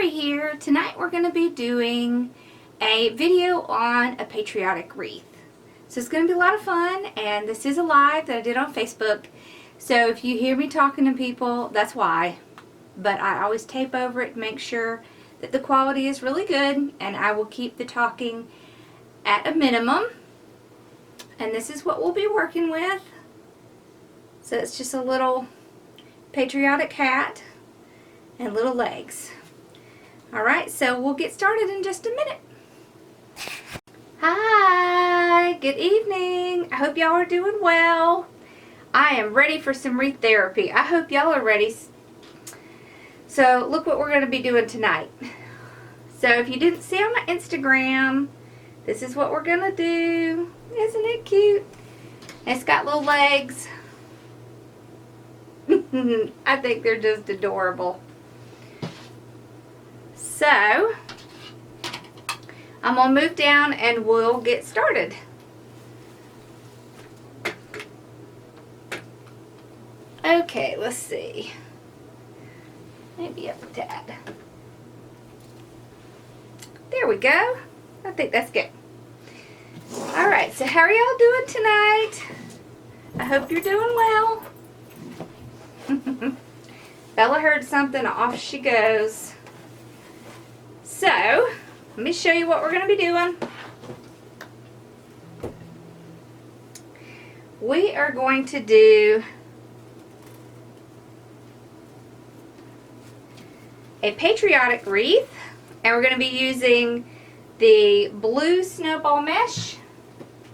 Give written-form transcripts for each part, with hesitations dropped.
Pottery here. Tonight we're going to be doing a video on a patriotic wreath. So it's going to be a lot of fun, and this is a live that I did on Facebook. So if you hear me talking to people, that's why. But I always tape over it to make sure that the quality is really good, and I will keep the talking at a minimum. And this is what we'll be working with. So it's just a little patriotic hat and little legs. Alright, so we'll get started in just a minute. Hi, good evening. I hope y'all are doing well. I am ready for some wreath therapy. I hope y'all are ready. So look what we're going to be doing tonight. So if you didn't see on my Instagram, this is what we're going to do. Isn't it cute? And it's got little legs. I think they're just adorable. So, I'm going to move down and we'll get started. Okay, let's see. Maybe up a tad. There we go. I think that's good. Alright, so how are y'all doing tonight? I hope you're doing well. Bella heard something, off she goes. So, let me show you what we're going to be doing. We are going to do a patriotic wreath, and we're going to be using the blue snowball mesh,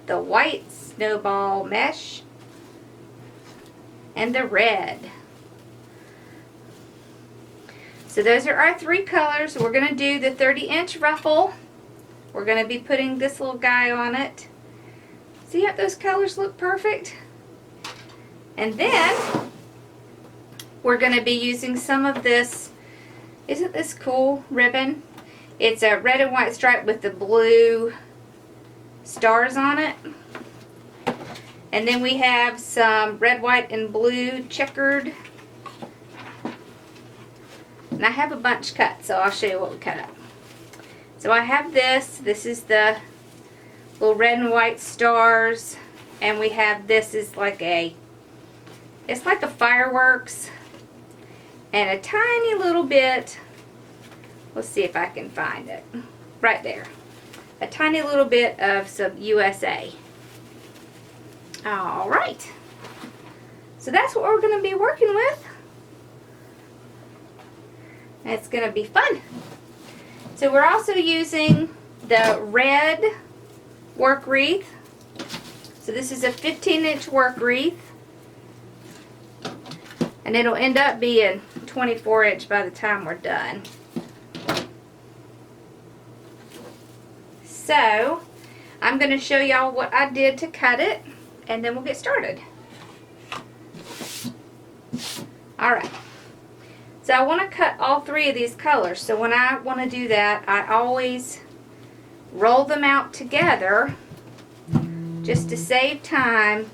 the white snowball mesh, and the red. So those are our three colors. We're going to do the 30-inch ruffle. We're going to be putting this little guy on it. See how those colors look perfect? And then we're going to be using some of this, isn't this cool, ribbon? It's a red and white stripe with the blue stars on it. And then we have some red, white, and blue checkered. And I have a bunch cut, so I'll show you what we cut up. So I have this. This is the little red and white stars. And we have this is like a, it's like a fireworks. And a tiny little bit, let's see if I can find it. Right there. A tiny little bit of some USA. Alright. So that's what we're going to be working with. It's going to be fun. So we're also using the red work wreath. So this is a 15-inch work wreath. And it'll end up being 24-inch by the time we're done. So I'm going to show y'all what I did to cut it, and then we'll get started. Alright. So I want to cut all three of these colors. So when I want to do that, I always roll them out together just to save time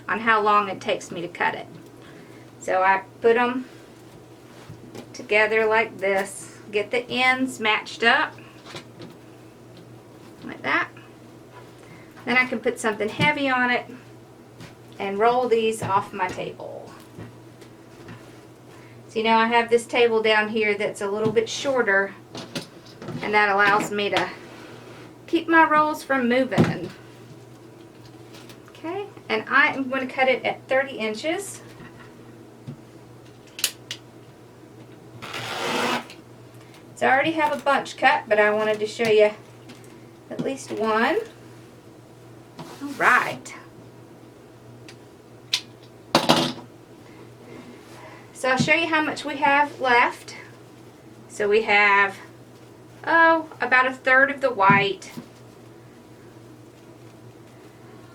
on how long it takes me to cut it. So I put them together like this. Get the ends matched up. Like that. Then I can put something heavy on it and roll these off my table. So you know, I have this table down here that's a little bit shorter, and that allows me to keep my rolls from moving. Okay, and I am going to cut it at 30 inches. So I already have a bunch cut, but I wanted to show you at least one. Alright. So I'll show you how much we have left. So we have, about a third of the white,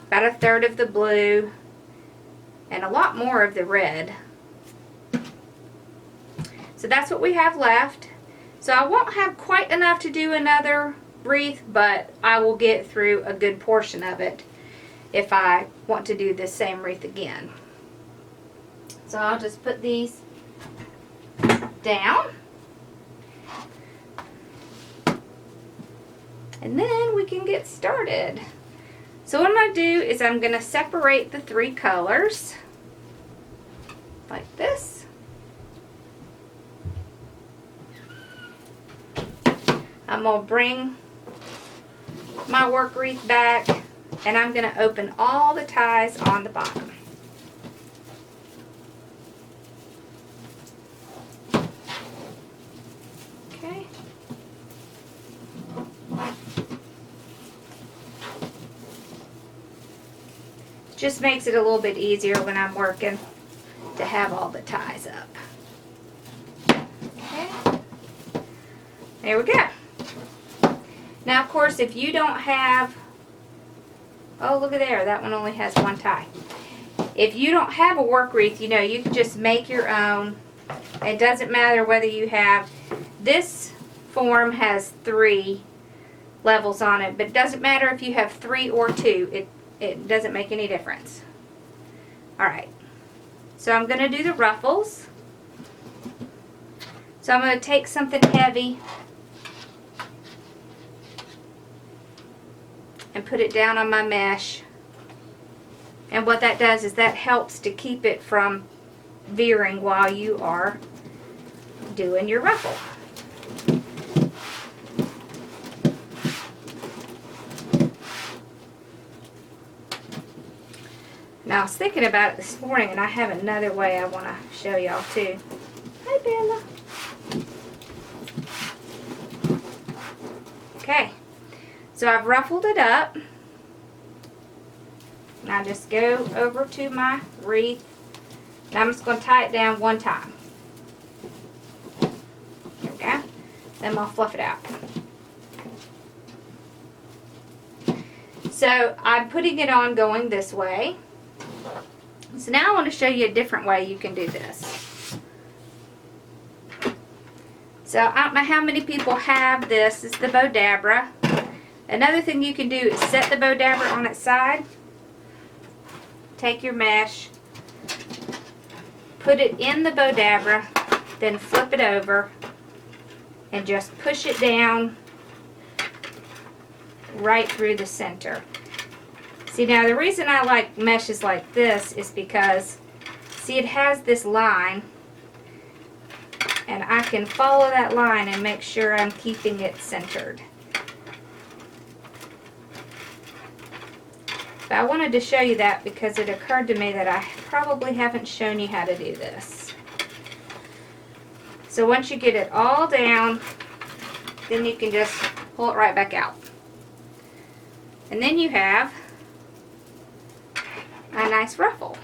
about a third of the blue, and a lot more of the red. So that's what we have left. So I won't have quite enough to do another wreath, but I will get through a good portion of it if I want to do the same wreath again. So I'll just put these down. And then we can get started. So what I'm going to do is I'm going to separate the 3 colors like this. I'm going to bring my work wreath back, and I'm going to open all the ties on the bottom. Okay. Just makes it a little bit easier when I'm working to have all the ties up. Okay. There we go. Now, of course, if you don't have, oh, look at there, that one only has 1 tie. If you don't have a work wreath, you know, you can just make your own. It doesn't matter whether you have, this form has 3 levels on it, but it doesn't matter if you have 3 or 2. It doesn't make any difference. Alright, so I'm going to do the ruffles. So I'm going to take something heavy and put it down on my mesh. And what that does is that helps to keep it from veering while you are doing your ruffle. Now I was thinking about it this morning, and I have another way I want to show y'all too. Hi, Bella. Okay, so I've ruffled it up. Now just go over to my wreath, and I'm just going to tie it down 1 time. There we go. Then I'll fluff it out. So I'm putting it on going this way. So now I want to show you a different way you can do this. So I don't know how many people have this. It's the bow dabra. Another thing you can do is set the bow dabra on its side. Take your mesh, put it in the bow dabra, then flip it over and just push it down right through the center. See, now the reason I like meshes like this is because, see, it has this line, and I can follow that line and make sure I'm keeping it centered. But I wanted to show you that because it occurred to me that I probably haven't shown you how to do this. So once you get it all down, then you can just pull it right back out. And then you have a nice ruffle.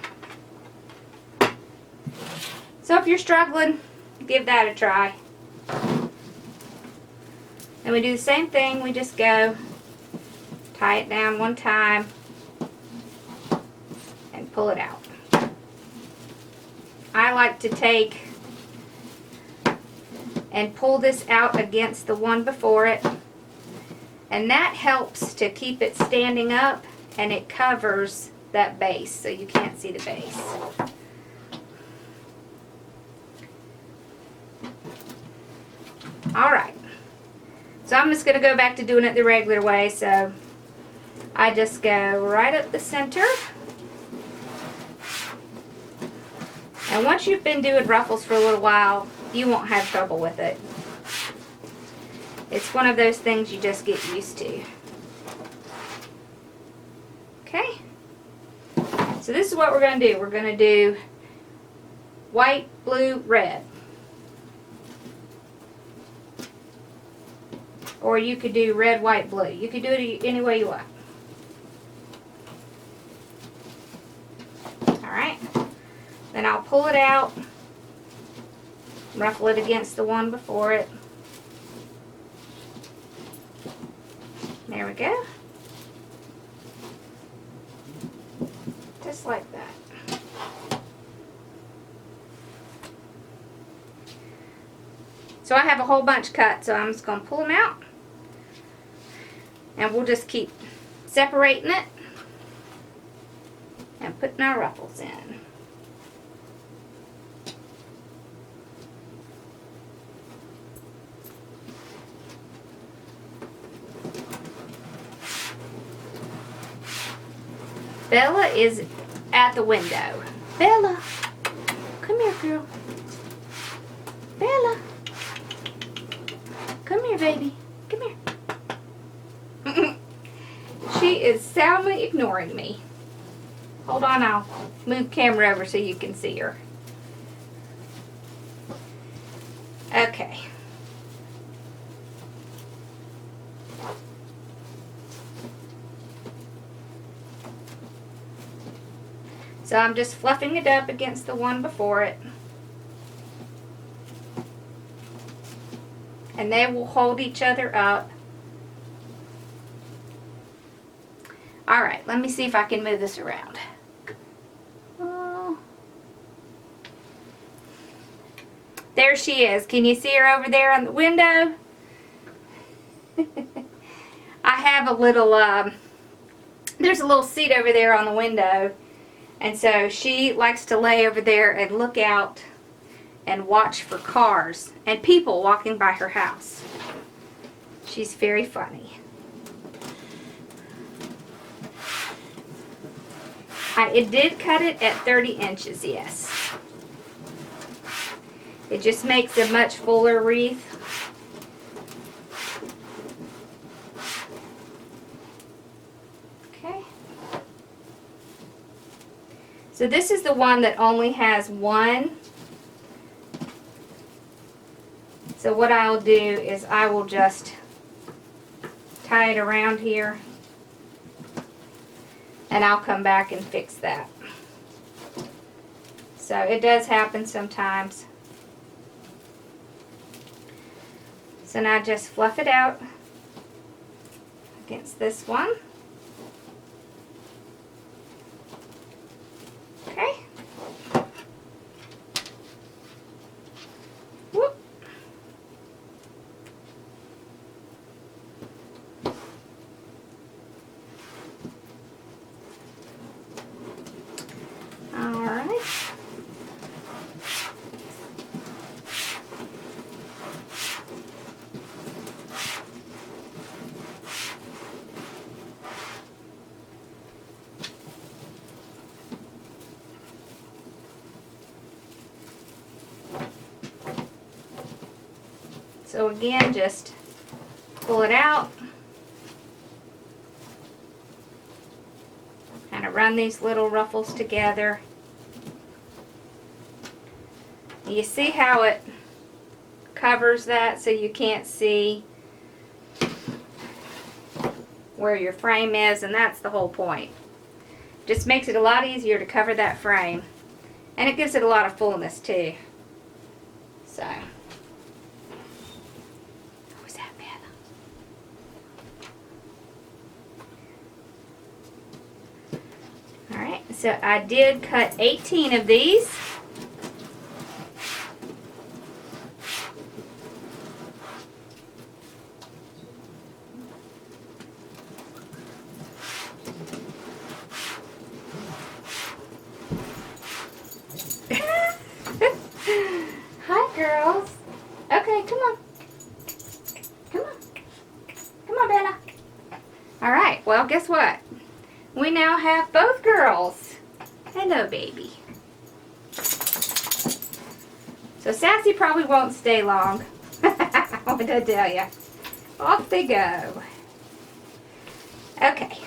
So if you're struggling, give that a try. And we do the same thing. We just go tie it down 1 time and pull it out. I like to take and pull this out against the one before it, and that helps to keep it standing up, and it covers that base so you can't see the base. Alright, so I'm just going to go back to doing it the regular way. So I just go right up the center, and once you've been doing ruffles for a little while, you won't have trouble with it. It's one of those things you just get used to. Okay, so this is what we're going to do. We're going to do white, blue, red. Or you could do red, white, blue. You could do it any way you want. Alright, then I'll pull it out, ruffle it against the one before it. There we go. Just like that. So I have a whole bunch cut, so I'm just going to pull them out. And we'll just keep separating it and putting our ruffles in. Bella is at the window. Bella, come here, girl. Bella, come here, baby. Come here. She is soundly ignoring me. Hold on, I'll move camera over so you can see her. Okay. So I'm just fluffing it up against the one before it. And they will hold each other up. Alright, let me see if I can move this around. There she is. Can you see her over there on the window? I have a little, there's a little seat over there on the window. And so she likes to lay over there and look out and watch for cars and people walking by her house. She's very funny. It did cut it at 30 inches, yes. It just makes a much fuller wreath. Okay. So this is the one that only has one. So what I'll do is I will just tie it around here. And I'll come back and fix that. So it does happen sometimes. So now just fluff it out against this one. Okay. Whoop. All right. So again, just pull it out. Kind of run these little ruffles together. You see how it covers that so you can't see where your frame is, and that's the whole point. Just makes it a lot easier to cover that frame, and it gives it a lot of fullness too. So. So I did cut 18 of these. Hi, girls. Okay, come on. Come on. Come on, Bella. All right, well, guess what? We now have both girls. Hello, baby. So Sassy probably won't stay long. What did I tell you? Off they go. Okay.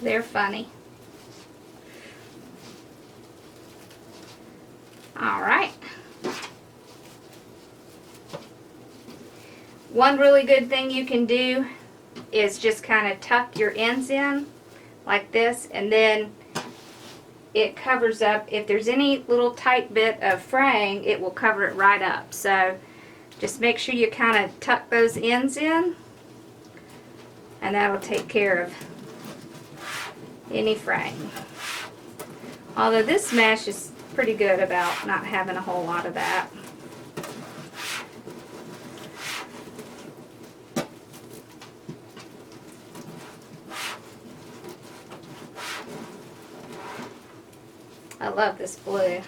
They're funny. All right. One really good thing you can do is just kind of tuck your ends in like this, and then it covers up. If there's any little tight bit of fraying, it will cover it right up. So just make sure you kind of tuck those ends in, and that'll take care of any fraying. Although this mesh is pretty good about not having a whole lot of that. I love this blue.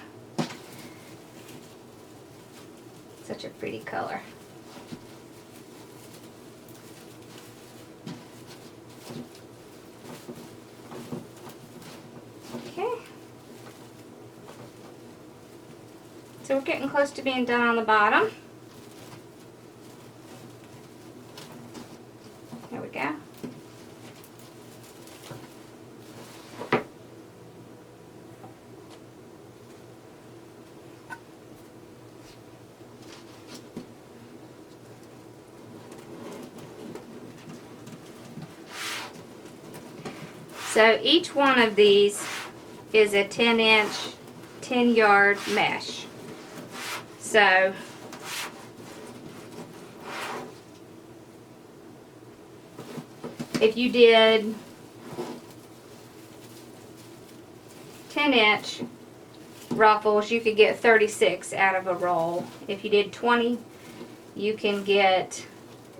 a pretty color. Okay. So we're getting close to being done on the bottom. There we go. So each one of these is a 10-inch, 10-yard mesh. So if you did 10-inch ruffles, you could get 36 out of a roll. If you did 20, you can get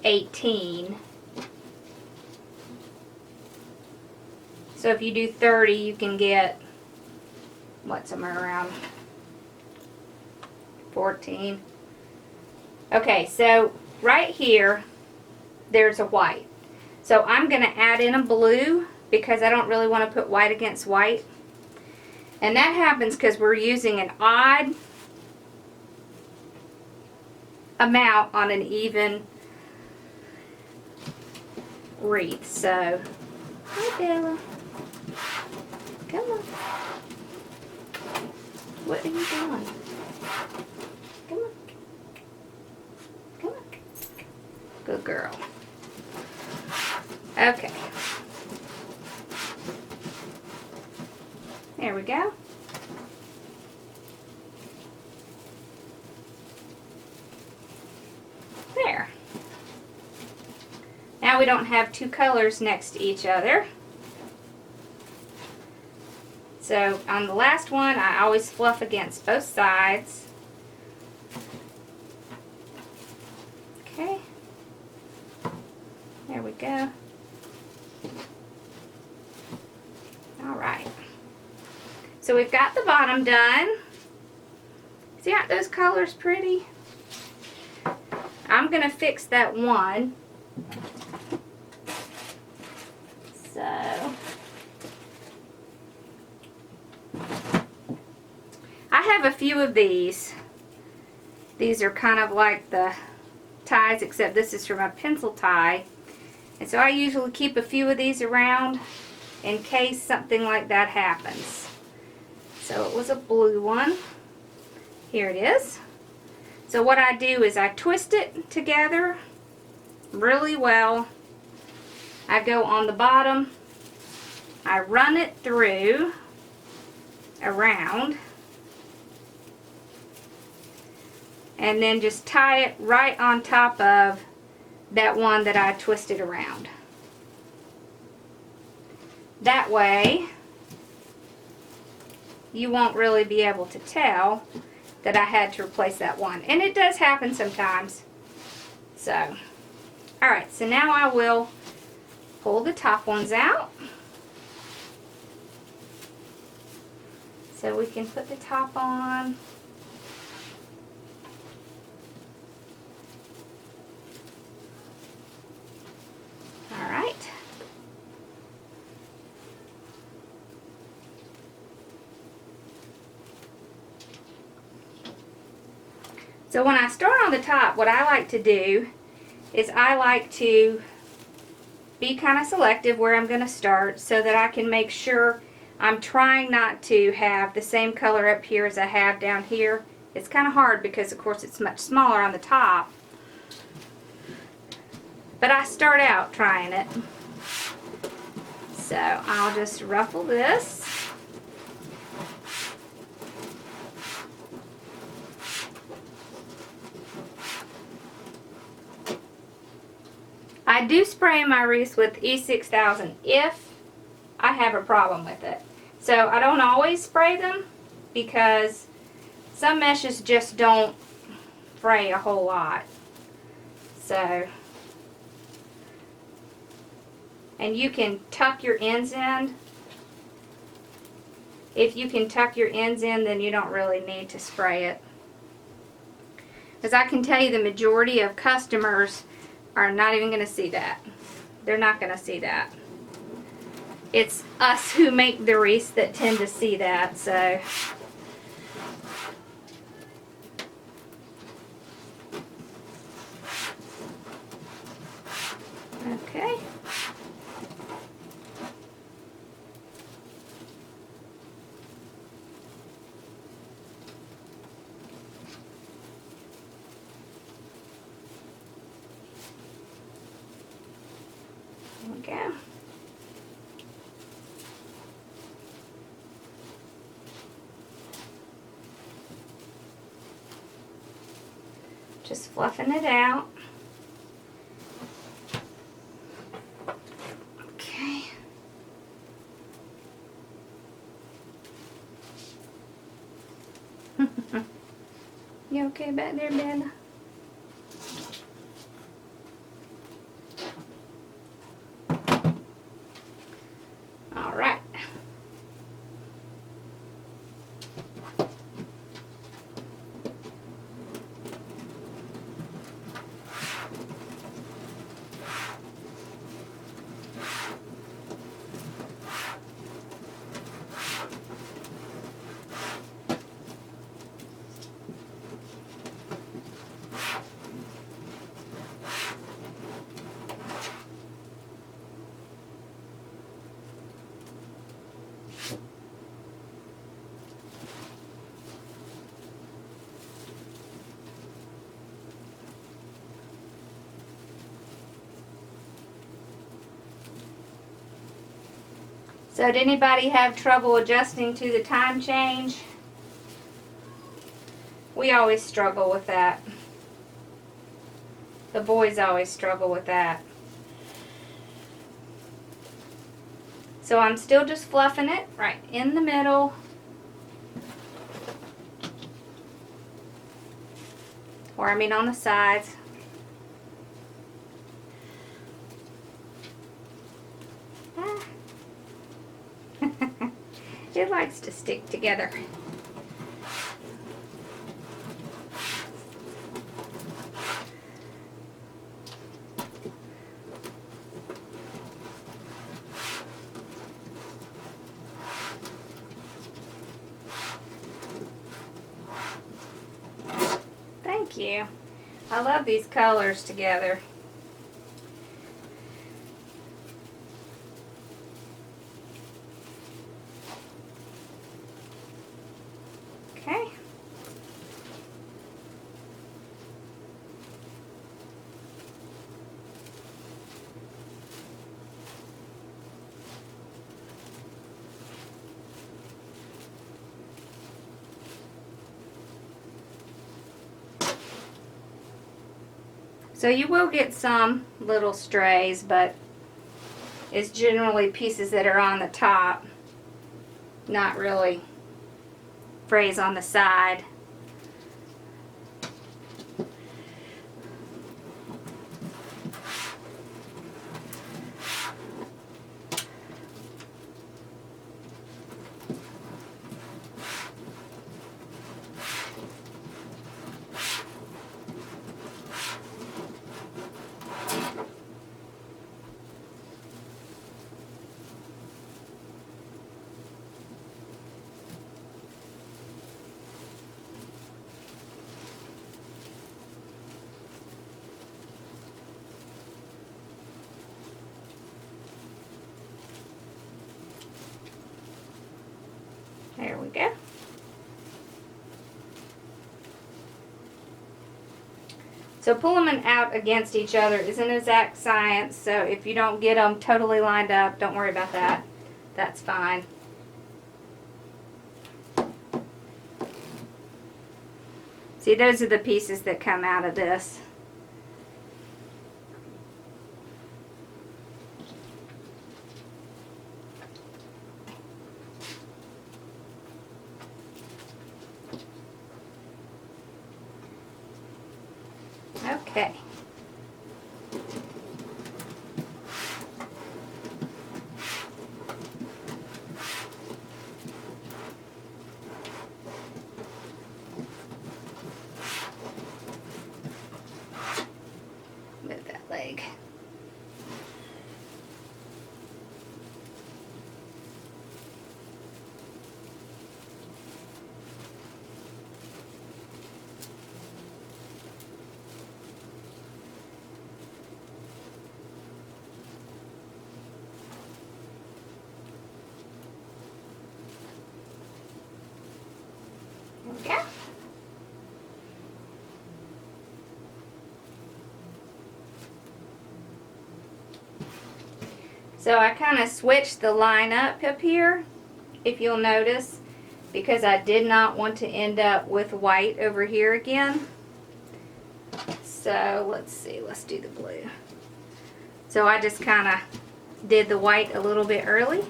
18. So if you do 30, you can get, what, somewhere around 14. Okay, so right here, there's a white. So I'm going to add in a blue because I don't really want to put white against white. And that happens because we're using an odd amount on an even wreath. So, hi Bella. Come on. What are you doing? Come on. Come on. Good girl. Okay. There we go. There. Now we don't have two colors next to each other. So on the last one, I always fluff against both sides. Okay. There we go. Alright. So we've got the bottom done. See, aren't those colors pretty? I'm going to fix that one. So I have a few of these. These are kind of like the ties, except this is from a pencil tie. And so I usually keep a few of these around in case something like that happens. So it was a blue one. Here it is. So what I do is I twist it together really well. I go on the bottom. I run it through around. And then just tie it right on top of that one that I twisted around. That way you won't really be able to tell that I had to replace that one. And it does happen sometimes. So, alright, so now I will pull the top ones out. So we can put the top on. Alright. So when I start on the top, what I like to do is I like to be kind of selective where I'm going to start so that I can make sure I'm trying not to have the same color up here as I have down here. It's kind of hard because of course it's much smaller on the top. But I start out trying it. So I'll just ruffle this. I do spray my wreaths with E6000 if I have a problem with it. So I don't always spray them because some meshes just don't fray a whole lot. So, and you can tuck your ends in. If you can tuck your ends in, then you don't really need to spray it. Because I can tell you the majority of customers are not even going to see that. They're not going to see that. It's us who make the wreaths that tend to see that, so. Okay. There we go. Just fluffing it out. Okay. You okay back there, Ben? All right. So did anybody have trouble adjusting to the time change? We always struggle with that. The boys always struggle with that. So I'm still just fluffing it right in the middle. Or I mean on the sides. It likes to stick together. Thank you. I love these colors together. Okay. So you will get some little strays, but it's generally pieces that are on the top, not really frays on the side. There we go. So pulling them out against each other is an exact science, so if you don't get them totally lined up, don't worry about that. That's fine. See, those are the pieces that come out of this. Okay. big. There we go. So I kind of switched the line up here, if you'll notice, because I did not want to end up with white over here again. So let's see, let's do the blue. So I just kind of did the white a little bit early.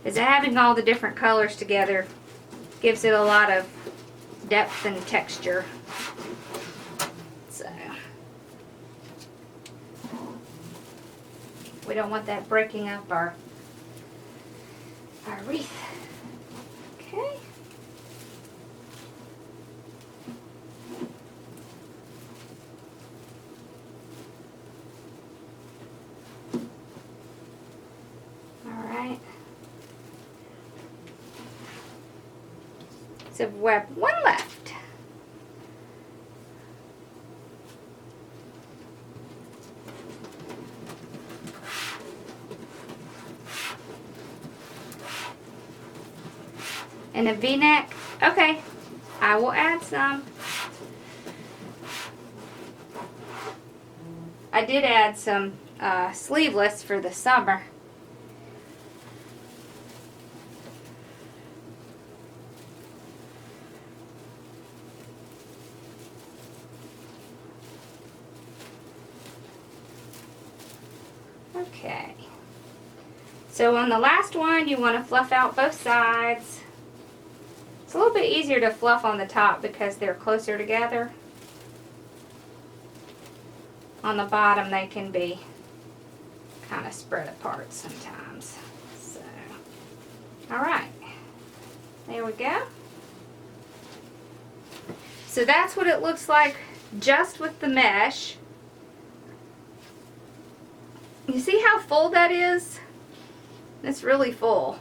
Is having all the different colors together gives it a lot of depth and texture. So we don't want that breaking up our wreath. Okay. All right. So we have one left. And a V-neck. Okay, I will add some. I did add some sleeveless for the summer. Okay. So on the last one, you want to fluff out both sides. It's a little bit easier to fluff on the top because they're closer together. On the bottom, they can be kind of spread apart sometimes. So, all right, there we go. So that's what it looks like just with the mesh. You see how full that is? It's really full.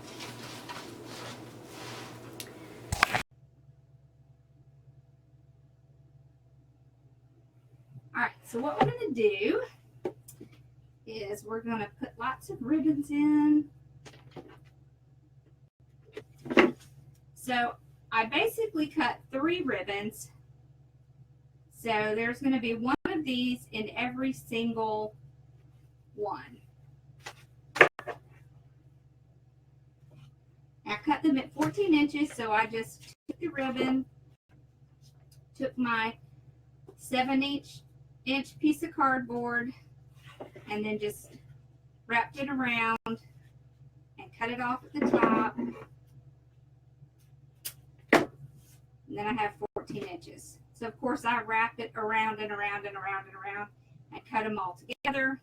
Alright, so what we're going to do is we're going to put lots of ribbons in. So I basically cut 3 ribbons. So there's going to be one of these in every single one. I cut them at 14 inches, so I just took the ribbon, took my 7-inch piece of cardboard, and then just wrapped it around and cut it off at the top. And then I have 14 inches. So of course I wrap it around and around and around and around and cut them all together.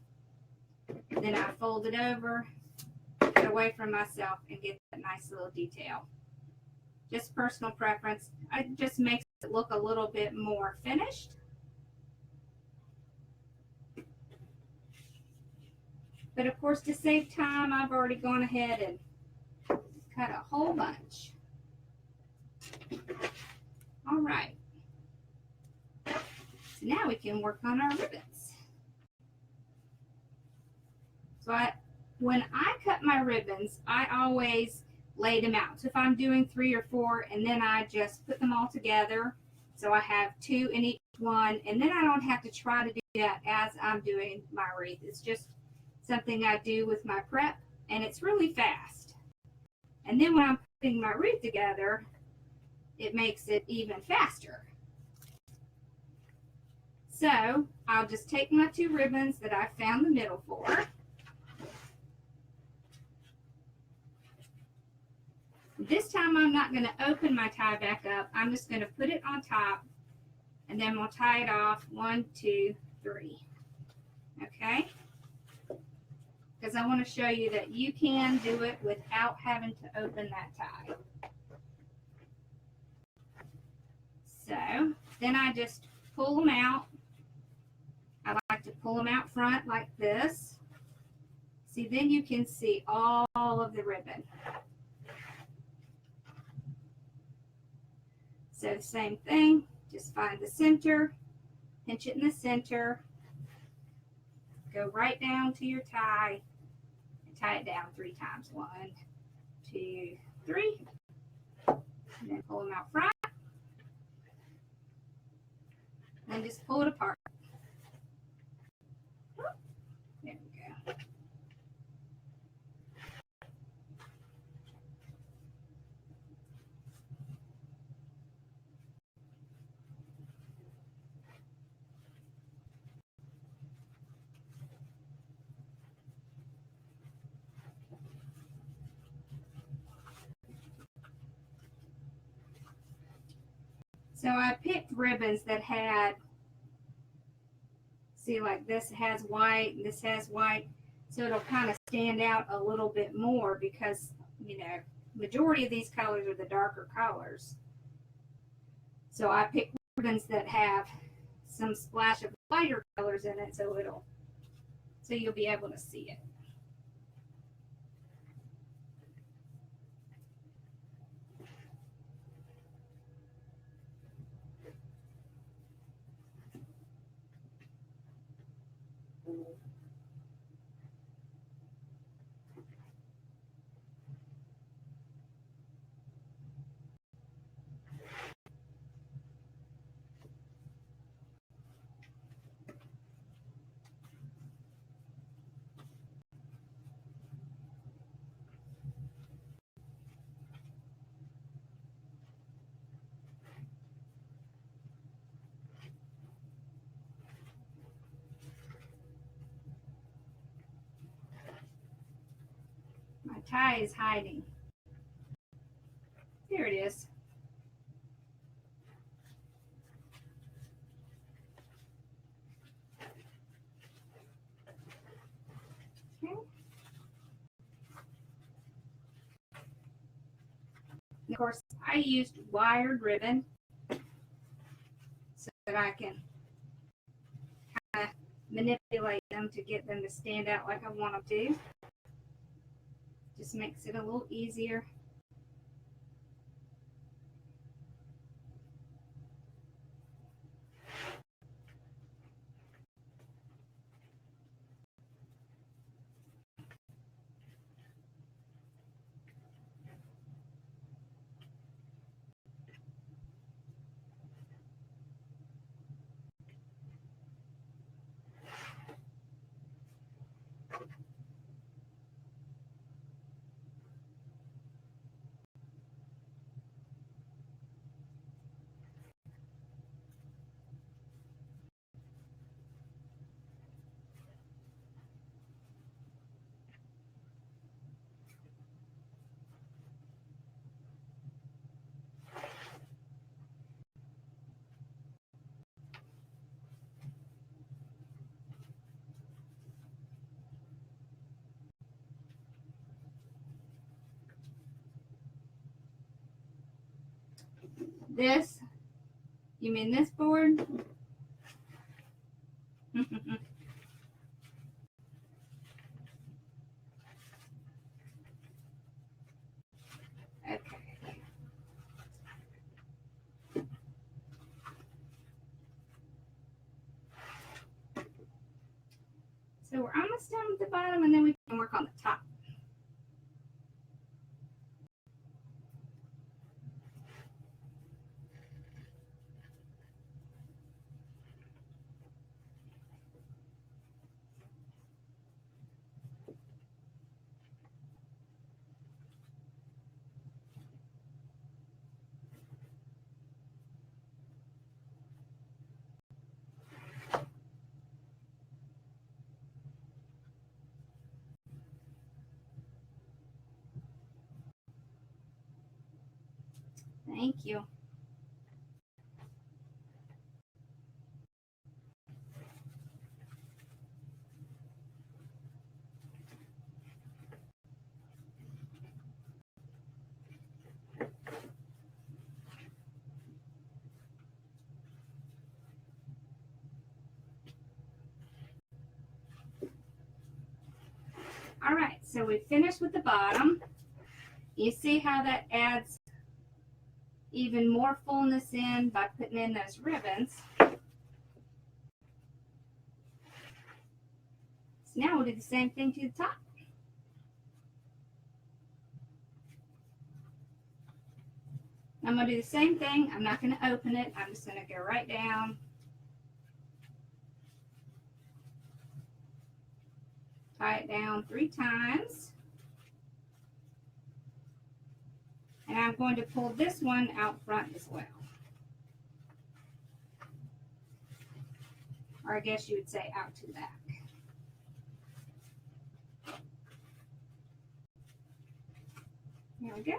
Then I fold it over, get away from myself, and get that nice little detail. Just personal preference. It just makes it look a little bit more finished. But of course, to save time, I've already gone ahead and cut a whole bunch. All right. So now we can work on our ribbons. So when I cut my ribbons, I always lay them out. So if I'm doing 3 or 4, and then I just put them all together. So I have 2 in each one, and then I don't have to try to do that as I'm doing my wreath. It's just something I do with my prep, and it's really fast. And then when I'm putting my wreath together, it makes it even faster. So I'll just take my 2 ribbons that I found the middle for. This time I'm not going to open my tie back up. I'm just going to put it on top, and then we'll tie it off 1, 2, 3. Okay? Because I want to show you that you can do it without having to open that tie. So then I just pull them out. I like to pull them out front like this. See, then you can see all of the ribbon. So the same thing, just find the center, pinch it in the center, go right down to your tie, and tie it down 3 times. 1, 2, 3. And then pull them out front. And just pull it apart. There we go. So I picked ribbons that had, see, like this has white, this has white, so it'll kind of stand out a little bit more because, you know, majority of these colors are the darker colors. So I picked ribbons that have some splash of lighter colors in it, so you'll be able to see it. My tie is hiding. Here it is. Okay. Of course, I used wired ribbon so that I can kind of manipulate them to get them to stand out like I want them to. Just makes it a little easier. This, you mean this board? Okay. So we're almost done with the bottom, and then we can work on the top. Thank you. All right, so we finished with the bottom. You see how that adds even more fullness in by putting in those ribbons. So now we'll do the same thing to the top. I'm going to do the same thing. I'm not going to open it. I'm just going to go right down. Tie it down 3 times. And I'm going to pull this one out front as well. Or I guess you would say out to the back. There we go.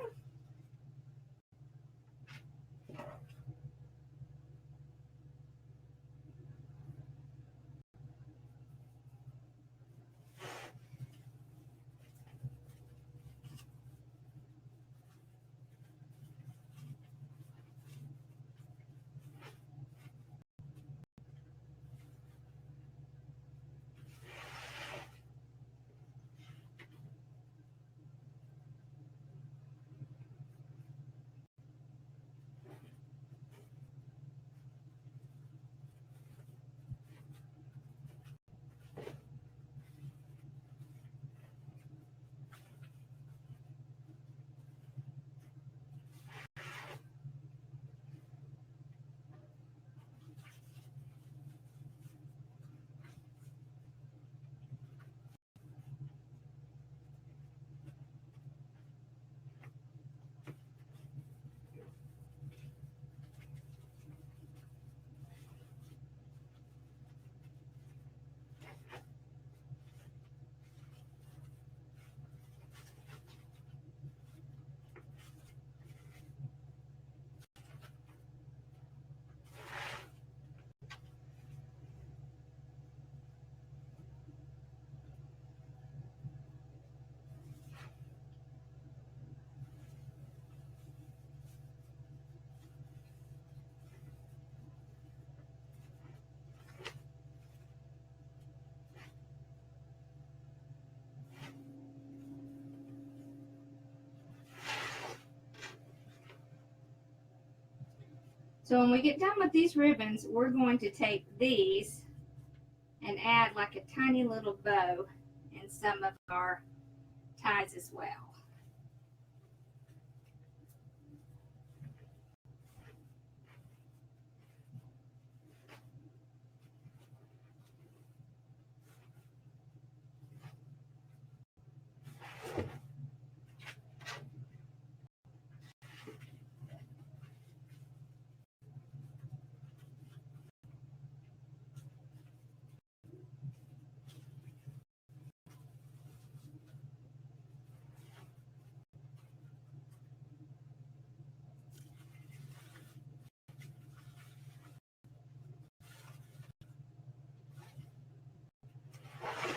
So when we get done with these ribbons, we're going to take these and add like a tiny little bow in some of our ties as well.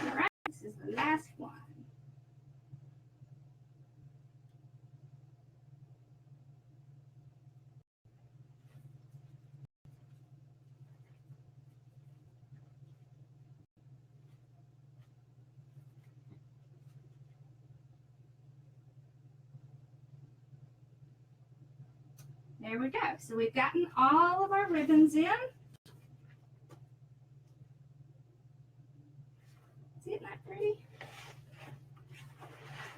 All right, this is the last one. There we go. So we've gotten all of our ribbons in. Isn't that pretty?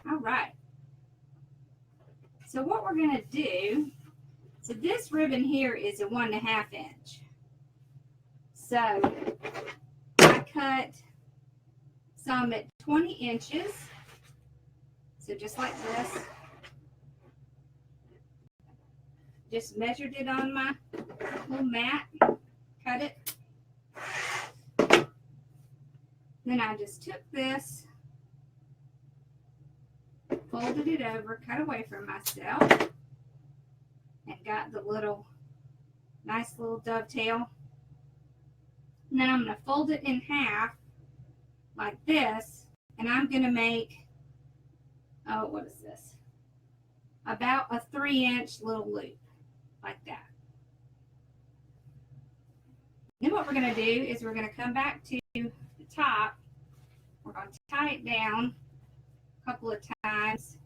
All right. So what we're going to do, so this ribbon here is a 1.5 inch. So I cut some at 20 inches. So just like this. Just measured it on my little mat, cut it. Then I just took this, folded it over, cut away from myself, and got the little, nice little dovetail. And then I'm going to fold it in half like this, and I'm going to make, oh, what is this? About a 3-inch little loop. Like that. Then what we're going to do is we're going to come back to the top. We're going to tie it down a couple of times.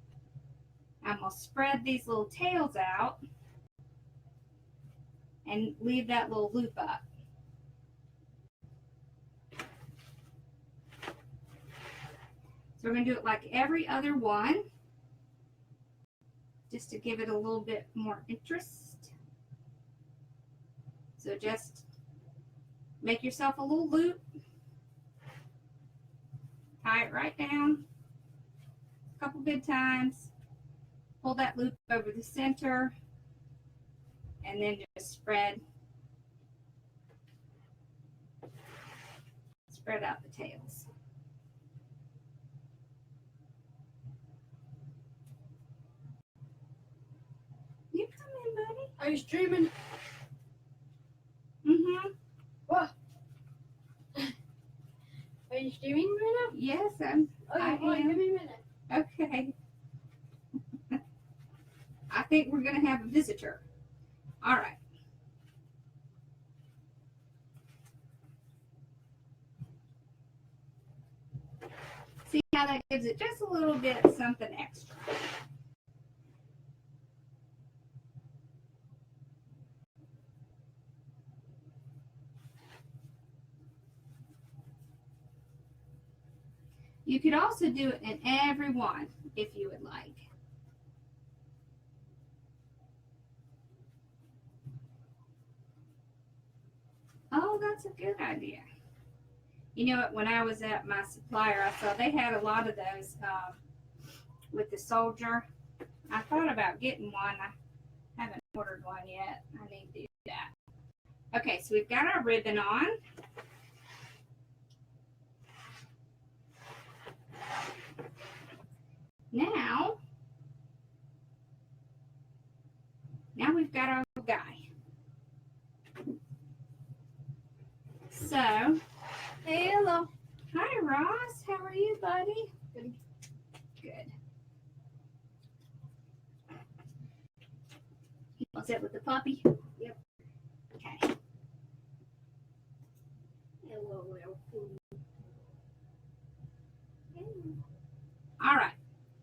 I'm going to spread these little tails out and leave that little loop up. So we're going to do it like every other one, just to give it a little bit more interest. So just make yourself a little loop, tie it right down a couple good times, pull that loop over the center, and then just spread out the tails. You come in, buddy. Are you streaming? Mm-hmm. What? Are you streaming right now? Yes, I Okay, am. give me a minute. Okay. I think we're going to have a visitor. All right. See how that gives it just a little bit something extra. You could also do it in every one if you would like. Oh, that's a good idea. You know what, when I was at my supplier, I saw they had a lot of those with the soldier. I thought about getting one. I haven't ordered one yet. I need to do that. Okay, so we've got our ribbon on. Now we've got our little guy. So, Hey, hello. hi Ross, how are you, buddy? Good. Good. All set with the puppy? Yep. Okay. Hello, All right.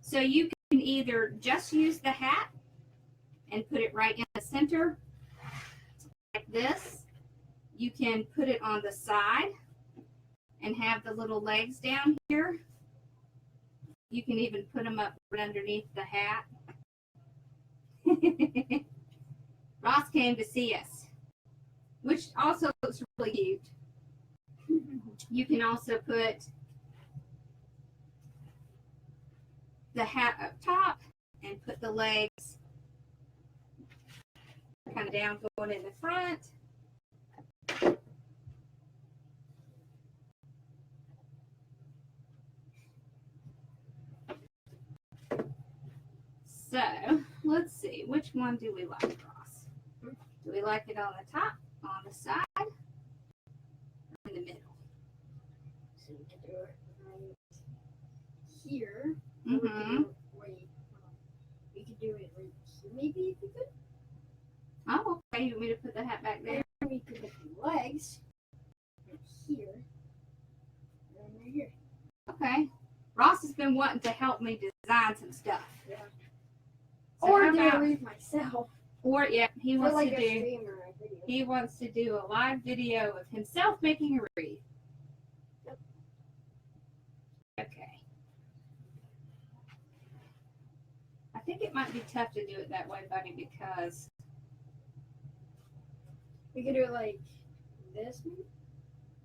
So you can either just use the hat and put it right in the center like this. You can put it on the side and have the little legs down here. You can even put them up right underneath the hat. Ross came to see us, which also looks really cute. You can also put the hat up top and put the legs kind of down going in the front. So let's see, which one do we like, Ross? Do we like it on the top, on the side, or in the middle? So we can do it right here. Mm-hmm. Wait, we could do it right here, maybe, if you could. Oh, okay. You want me to put the hat back there? And we could put the legs right here. And right here. Okay. Ross has been wanting to help me design some stuff. Yeah. So Or how do about, a wreath myself. or yeah, he For wants like to a do. stream or a video. He wants to do a live video of himself making a wreath. Yep. Okay. I think it might be tough to do it that way, buddy, because We could do it like this, maybe?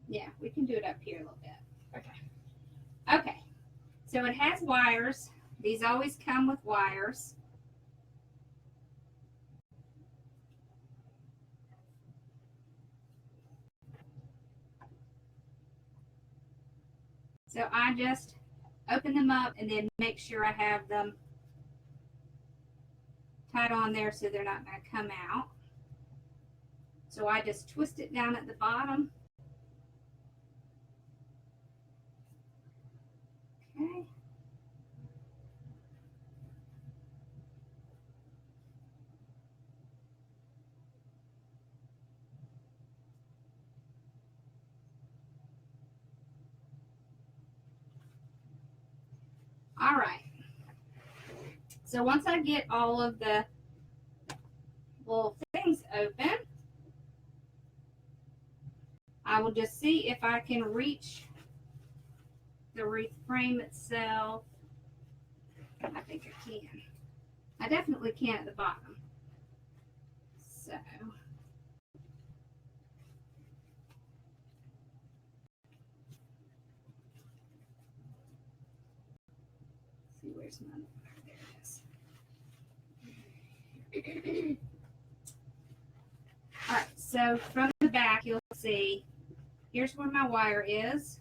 yeah, we can do it up here a little bit. Okay. Okay. So it has wires. These always come with wires. So I just open them up and then make sure I have them tied on there so they're not going to come out. So I just twist it down at the bottom. Okay. All right. So once I get all of the little things open, I will just see if I can reach the wreath frame itself. I think I can. I definitely can at the bottom. So see, where's my, there it is. All right, so from the back you'll see here's where my wire is.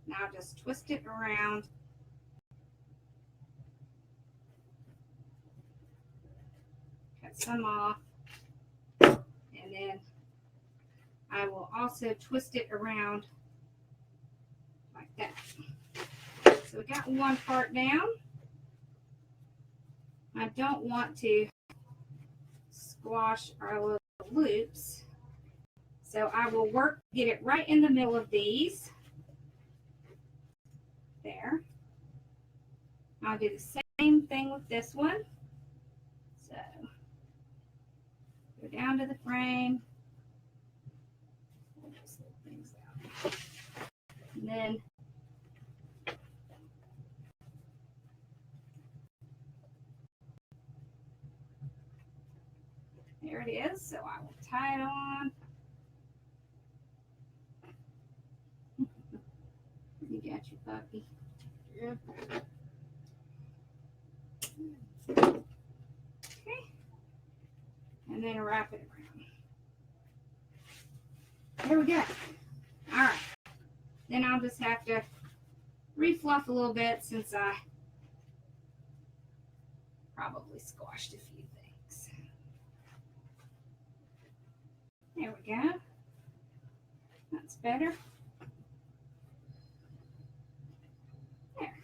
Now I'll just twist it around. Cut some off. And then I will also twist it around like that. So we got one part down. I don't want to squash our little loops. So I will get it right in the middle of these. There. I'll do the same thing with this one. So go down to the frame. Pull those little things out. And then there it is. So I will tie it on. You got your puppy. Yeah. Okay. And then wrap it around. There we go. All right. Then I'll just have to refluff a little bit since I probably squashed a few things. There we go. That's better. There.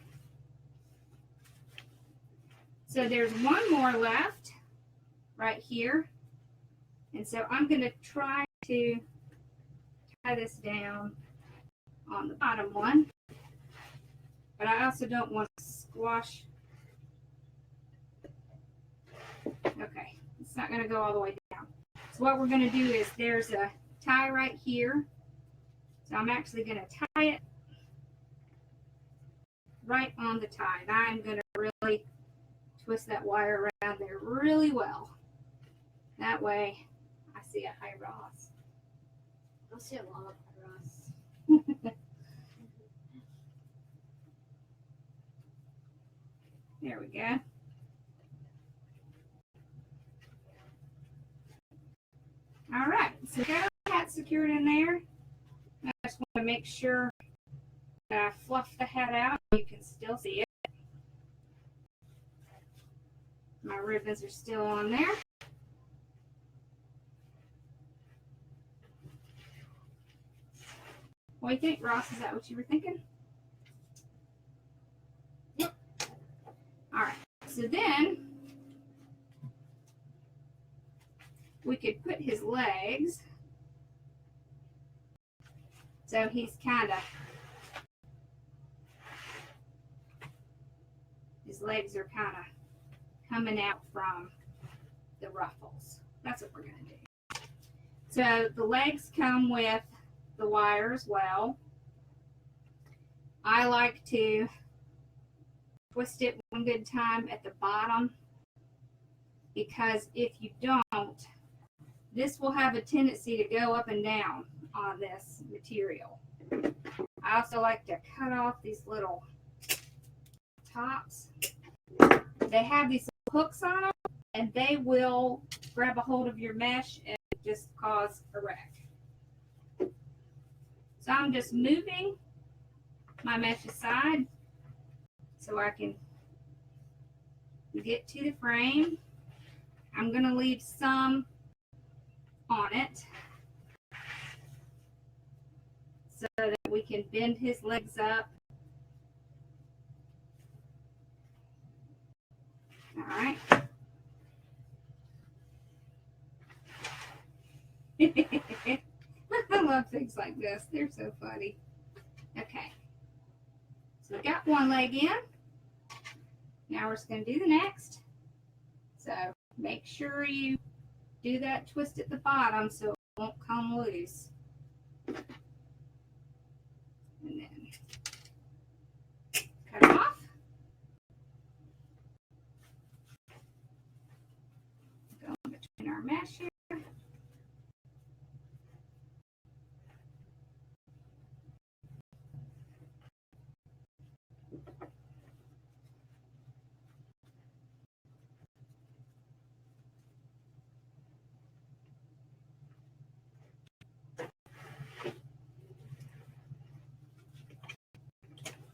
So there's one more left right here. And so I'm going to try to tie this down on the bottom one. But I also don't want to squash. Okay, it's not going to go all the way down. So what we're going to do is there's a tie right here. So I'm actually going to tie it right on the tie. And I'm going to really twist that wire around there really well. That way I see a high Ross. I'll see a lot of Ross. There we go. All right, so got that secured in there. I just want to make sure that I fluff the hat out. You can still see it. My ribbons are still on there. What do you think, Ross? Is that what you were thinking? Yep. All right, so then we could put his legs. So he's kind of, his legs are kind of coming out from the ruffles. That's what we're going to do. So the legs come with the wire as well. I like to twist it one good time at the bottom, because if you don't, this will have a tendency to go up and down on this material. I also like to cut off these little tops. They have these hooks on them, and they will grab a hold of your mesh and just cause a wreck. So I'm just moving my mesh aside so I can get to the frame. I'm going to leave some on it so that we can bend his legs up. All right. I love things like this. They're so funny. Okay. So we got one leg in. Now we're just going to do the next. So make sure you do that twist at the bottom so it won't come loose. And then cut it off. Go in between our mesh here.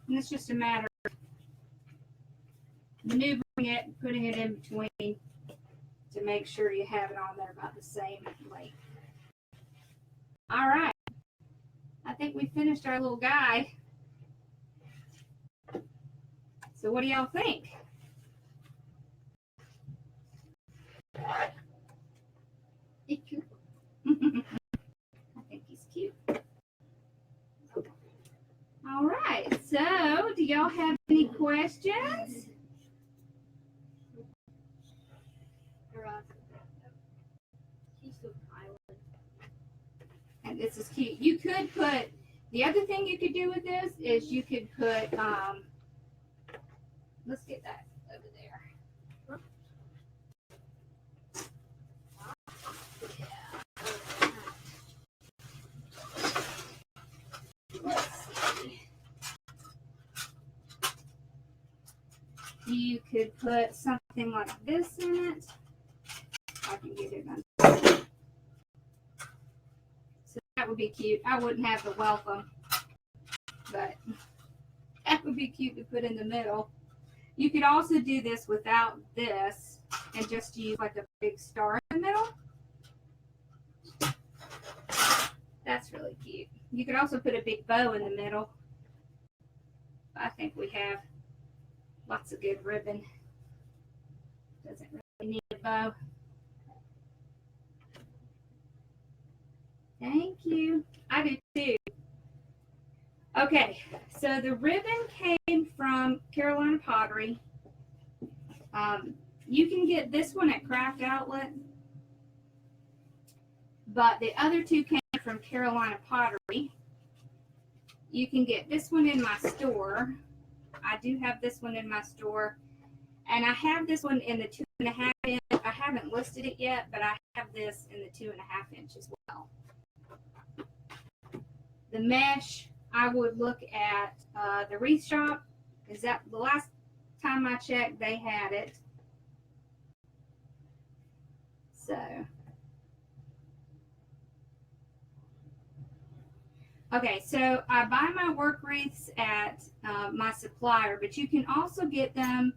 And it's just a matter of maneuvering it and putting it in between to make sure you have it on there about the same length. All right. I think we finished our little guy. So what do y'all think? It's cute. I think he's cute. All right. So do y'all have any questions? She's so island. And this is cute. You could put, the other thing you could do with this is you could put, let's get that over there. Let's see. You could put something like this in it. I can get it done. So that would be cute. I wouldn't have the welcome, but that would be cute to put in the middle. You could also do this without this and just use like a big star in the middle. That's really cute. You could also put a big bow in the middle. I think we have lots of good ribbon. Doesn't really need a bow. Thank you. I do too. Okay, so the ribbon came from Carolina Pottery. You can get this one at Craft Outlet, but the other two came from Carolina Pottery. You can get this one in my store. I do have this one in my store, and I have this one in the 2.5 inch. I haven't listed it yet, but I have this in the 2.5 inch as well. The mesh, I would look at the Wreath shop. Is that the last time I checked, they had it. So, okay, so I buy my work wreaths at my supplier, but you can also get them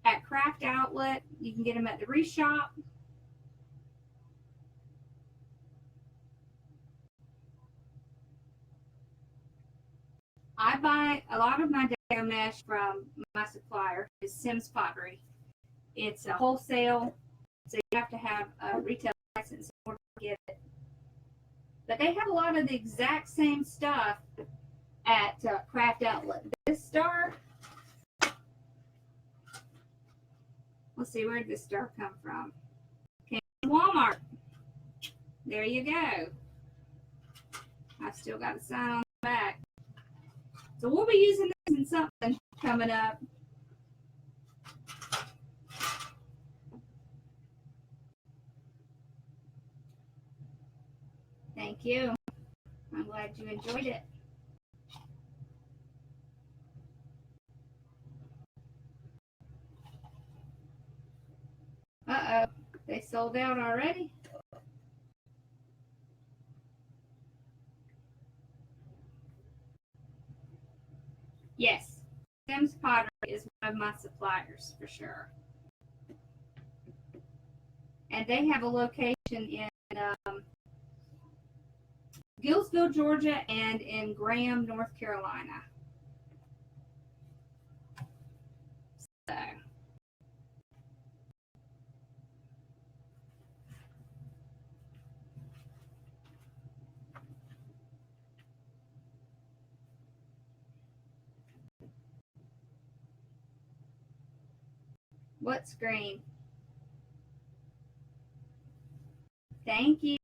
at Craft Outlet. You can get them at the Wreath shop. I buy a lot of my Deco mesh from my supplier, is Sims Pottery. It's a wholesale, so you have to have a retail license in order to get it. But they have a lot of the exact same stuff at Craft Outlet. This star, let's see, where did this star come from? Came from Walmart. There you go. I've still got a sign on the back. So we'll be using this in something coming up. Thank you. I'm glad you enjoyed it. Uh-oh, they sold out already? Yes, Sims Pottery is one of my suppliers for sure. And they have a location in Gillsville, Georgia, and in Graham, North Carolina. So, What screen? Thank you.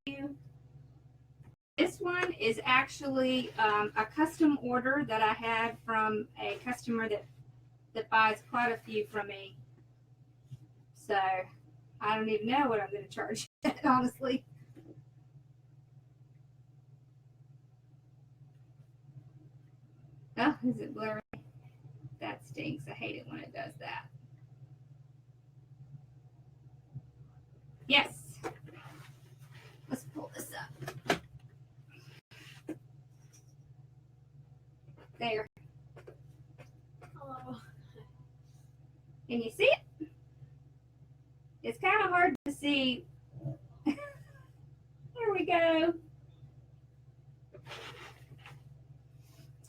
This one is actually a custom order that I had from a customer that buys quite a few from me. So I don't even know what I'm going to charge, honestly. Oh, is it blurry? That stinks. I hate it when it does that. Yes. Let's pull this up. There. Oh. Can you see it? It's kind of hard to see. Here we go.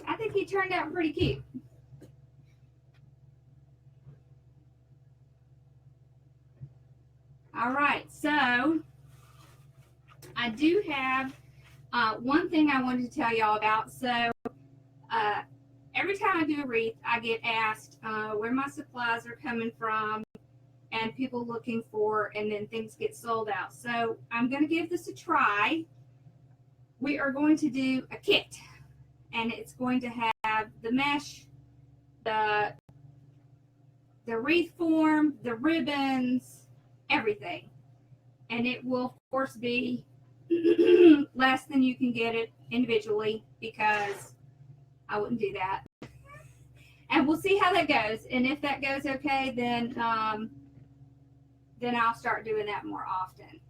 I think he turned out pretty cute. All right, so I do have one thing I wanted to tell y'all about. So every time I do a wreath, I get asked where my supplies are coming from and people looking for, and then things get sold out. So I'm going to give this a try. We are going to do a kit, and it's going to have the mesh, the wreath form, the ribbons, everything. And it will, of course, be less than you can get it individually, because I wouldn't do that. And we'll see how that goes. And if that goes okay, then I'll start doing that more often.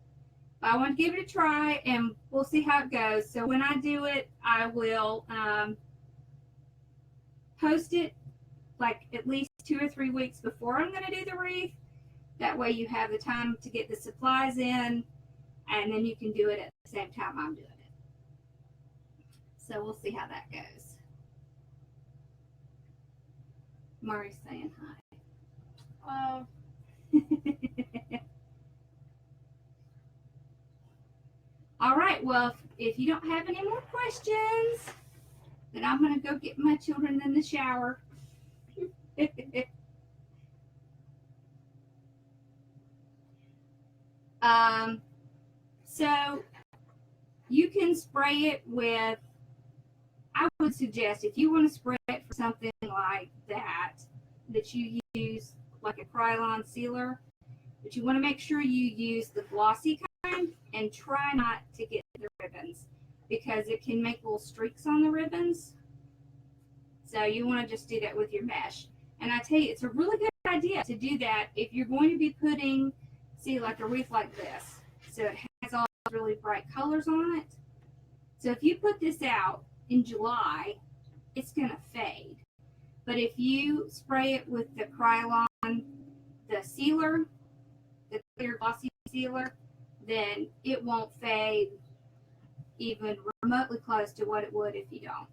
But I want to give it a try, and we'll see how it goes. So when I do it, I will post it like at least 2 or 3 weeks before I'm going to do the wreath. That way you have the time to get the supplies in, and then you can do it at the same time I'm doing it. So we'll see how that goes. Mari's saying hi. All right, well, if you don't have any more questions, then I'm going to go get my children in the shower. So you can spray it with, I would suggest if you want to spray it for something like that you use like a Krylon sealer, but you want to make sure you use the glossy kind and try not to get the ribbons, because it can make little streaks on the ribbons. So you want to just do that with your mesh. And I tell you, it's a really good idea to do that if you're going to be putting, see, like a wreath like this. So it has all really bright colors on it. So if you put this out in July, it's going to fade. But if you spray it with the Krylon, the sealer, the clear glossy sealer, then it won't fade even remotely close to what it would if you don't.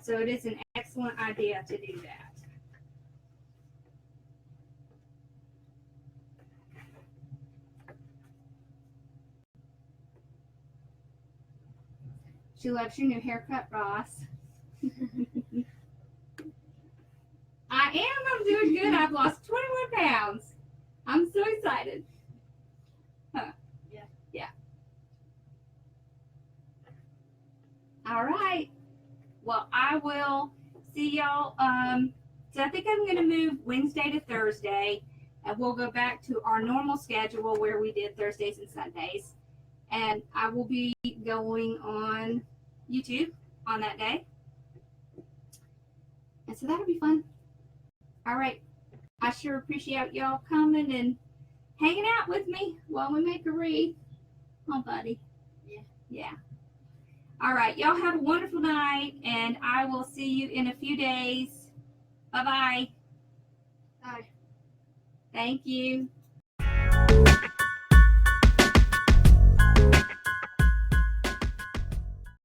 So it is an excellent idea to do that. She loves your new haircut, Ross. I'm doing good. I've lost 21 pounds. I'm so excited. Huh. Yeah. All right. Well, I will see y'all. So I think I'm going to move Wednesday to Thursday, and we'll go back to our normal schedule where we did Thursdays and Sundays. And I will be going on YouTube on that day. And so that'll be fun. All right. I sure appreciate y'all coming and hanging out with me while we make a wreath. Oh, buddy. Yeah. All right. Y'all have a wonderful night, and I will see you in a few days. Bye-bye. Bye. Thank you.